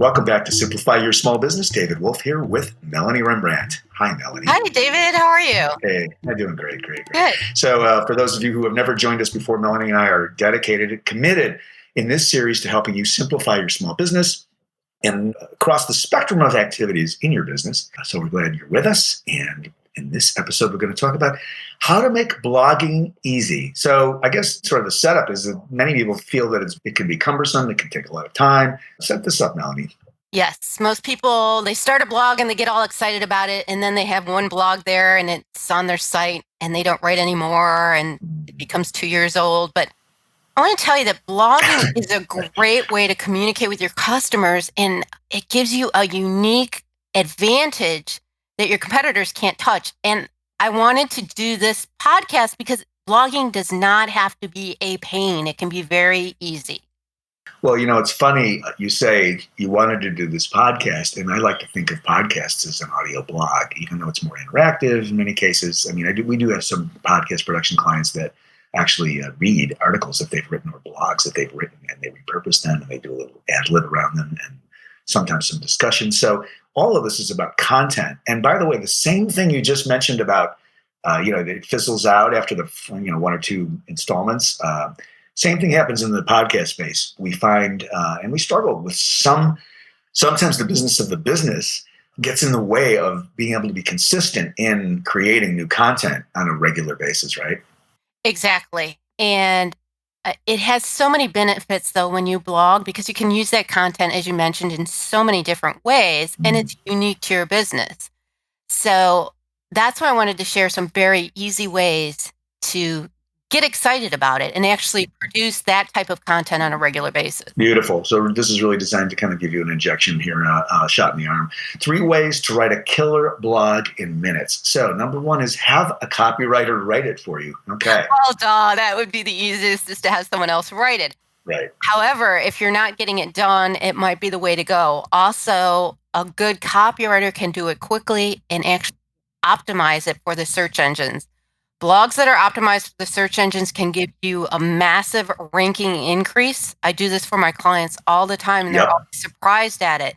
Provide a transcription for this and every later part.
Welcome back to Simplify Your Small Business. David Wolf here with Melanie Rembrandt. Hi, Melanie. Hi, David. How are you? Hey, I'm doing great. Good. So for those of you who have never joined us before, Melanie and I are dedicated and committed in this series to helping you simplify your small business and across the spectrum of activities in your business. So we're glad you're with us. And in this episode, we're going to talk about how to make blogging easy. So I guess sort of the setup is that many people feel that it can be cumbersome. It can take a lot of time. Set this up, Melanie. Yes. Most people, they start a blog and they get all excited about it. And then they have one blog there and it's on their site and they don't write anymore and it becomes 2 years old. But I want to tell you that blogging is a great way to communicate with your customers, and it gives you a unique advantage that your competitors can't touch. And I wanted to do this podcast because blogging does not have to be a pain. It can be very easy. Well, it's funny you say you wanted to do this podcast, and I like to think of podcasts as an audio blog, even though it's more interactive in many cases. I mean, we do have some podcast production clients that actually read articles that they've written or blogs that they've written, and they repurpose them and they do a little ad lib around them and sometimes some discussion. So all of this is about content. And by the way, the same thing you just mentioned about, that it fizzles out after the one or two installments. Same thing happens in the podcast space. We find, and we struggle with sometimes the business of the business gets in the way of being able to be consistent in creating new content on a regular basis, right? Exactly. And it has so many benefits, though, when you blog, because you can use that content, as you mentioned, in so many different ways, and it's unique to your business. So that's why I wanted to share some very easy ways to get excited about it and actually produce that type of content on a regular basis. Beautiful. So this is really designed to kind of give you an injection here, a shot in the arm. 3 ways to write a killer blog in minutes. So number 1 is have a copywriter write it for you. Okay. Well, duh, that would be the easiest, is to have someone else write it. Right. However, if you're not getting it done, it might be the way to go. Also, a good copywriter can do it quickly and actually optimize it for the search engines. Blogs that are optimized for the search engines can give you a massive ranking increase. I do this for my clients all the time, and they're always surprised at it.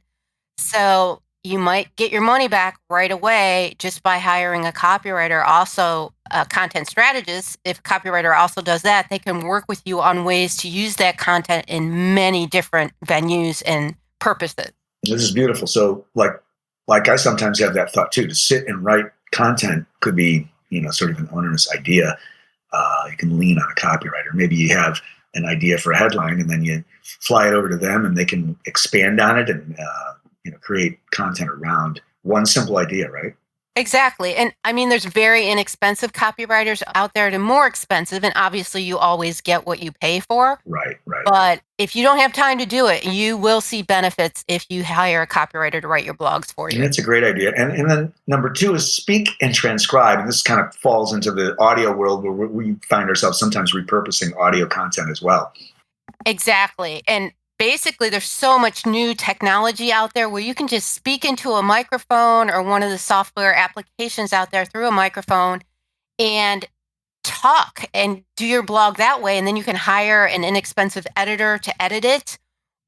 So you might get your money back right away just by hiring a copywriter. Also, a content strategist, if a copywriter also does that, they can work with you on ways to use that content in many different venues and purposes. This is beautiful. So like I sometimes have that thought too, to sit and write content could be sort of an onerous idea. You can lean on a copywriter. Maybe you have an idea for a headline and then you fly it over to them and they can expand on it and create content around one simple idea, right? Exactly. And I mean, there's very inexpensive copywriters out there to more expensive, and obviously you always get what you pay for. Right. But if you don't have time to do it, you will see benefits if you hire a copywriter to write your blogs for you. And that's a great idea. And then number 2 is speak and transcribe. And this kind of falls into the audio world where we find ourselves sometimes repurposing audio content as well. Exactly. And basically, there's so much new technology out there where you can just speak into a microphone or one of the software applications out there through a microphone and talk and do your blog that way. And then you can hire an inexpensive editor to edit it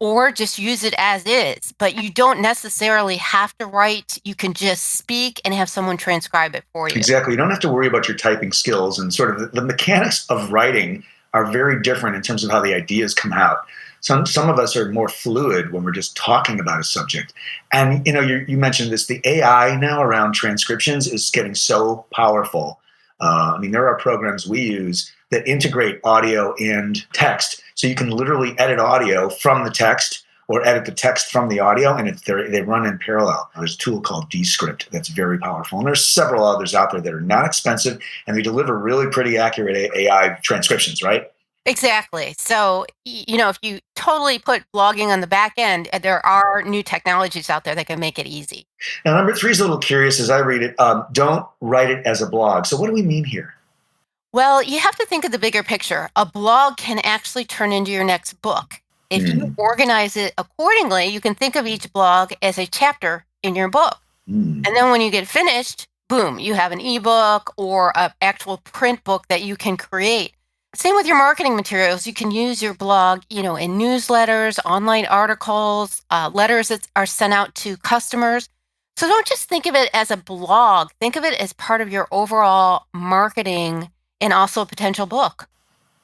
or just use it as is. But you don't necessarily have to write. You can just speak and have someone transcribe it for you. Exactly. You don't have to worry about your typing skills, and sort of the mechanics of writing are very different in terms of how the ideas come out. Some of us are more fluid when we're just talking about a subject. And, you mentioned this, the AI now around transcriptions is getting so powerful. There are programs we use that integrate audio and text. So you can literally edit audio from the text or edit the text from the audio, and they run in parallel. There's a tool called Descript that's very powerful. And there's several others out there that are not expensive, and they deliver really pretty accurate AI transcriptions, right? Exactly. So, if you totally put blogging on the back end, there are new technologies out there that can make it easy. Now, number 3 is a little curious as I read it. Don't write it as a blog. So what do we mean here? Well, you have to think of the bigger picture. A blog can actually turn into your next book. If you organize it accordingly, you can think of each blog as a chapter in your book. And then when you get finished, boom, you have an ebook or an actual print book that you can create. Same with your marketing materials. You can use your blog, in newsletters, online articles, letters that are sent out to customers. So don't just think of it as a blog. Think of it as part of your overall marketing and also a potential book.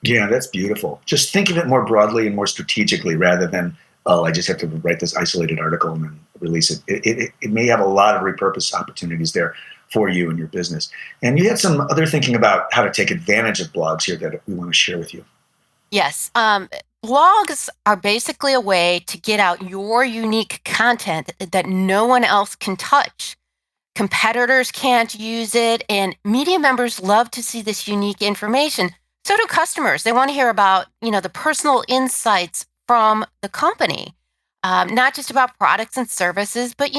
Yeah, that's beautiful. Just think of it more broadly and more strategically rather than, oh, I just have to write this isolated article and then release it. It may have a lot of repurpose opportunities there for you and your business. And you had some other thinking about how to take advantage of blogs here that we want to share with you. Yes. Blogs are basically a way to get out your unique content that no one else can touch. Competitors can't use it, and media members love to see this unique information. So do customers. They want to hear about, the personal insights from the company, not just about products and services, but,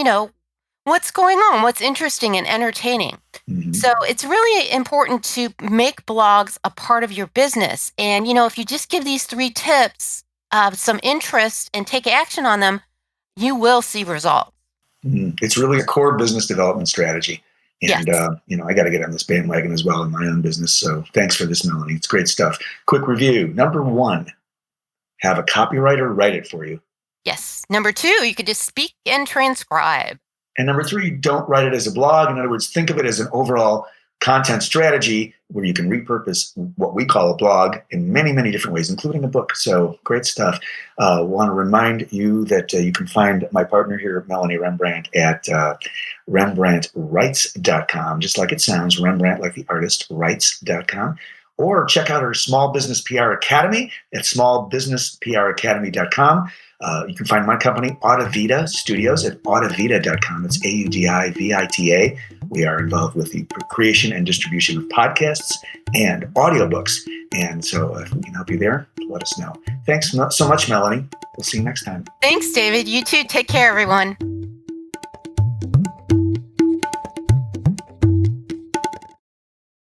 what's going on, what's interesting and entertaining. Mhm. So it's really important to make blogs a part of your business. And, if you just give these 3 tips of some interest and take action on them, you will see results. It's really a core business development strategy. And, Yes. I got to get on this bandwagon as well in my own business. So thanks for this, Melanie. It's great stuff. Quick review. Number one, have a copywriter write it for you. Yes. Number 2, you could just speak and transcribe. And number three, don't write it as a blog. In other words, think of it as an overall content strategy where you can repurpose what we call a blog in many, many different ways, including a book. So great stuff. Want to remind you that you can find my partner here, Melanie Rembrandt, at RembrandtWrites.com, just like it sounds, Rembrandt like the artist, writes.com. Or check out our Small Business PR Academy at smallbusinesspracademy.com. You can find my company, Audivita Studios, at audivita.com. It's AUDIVITA. We are involved with the creation and distribution of podcasts and audiobooks. And so if we can help you there, let us know. Thanks so much, Melanie. We'll see you next time. Thanks, David. You too. Take care, everyone.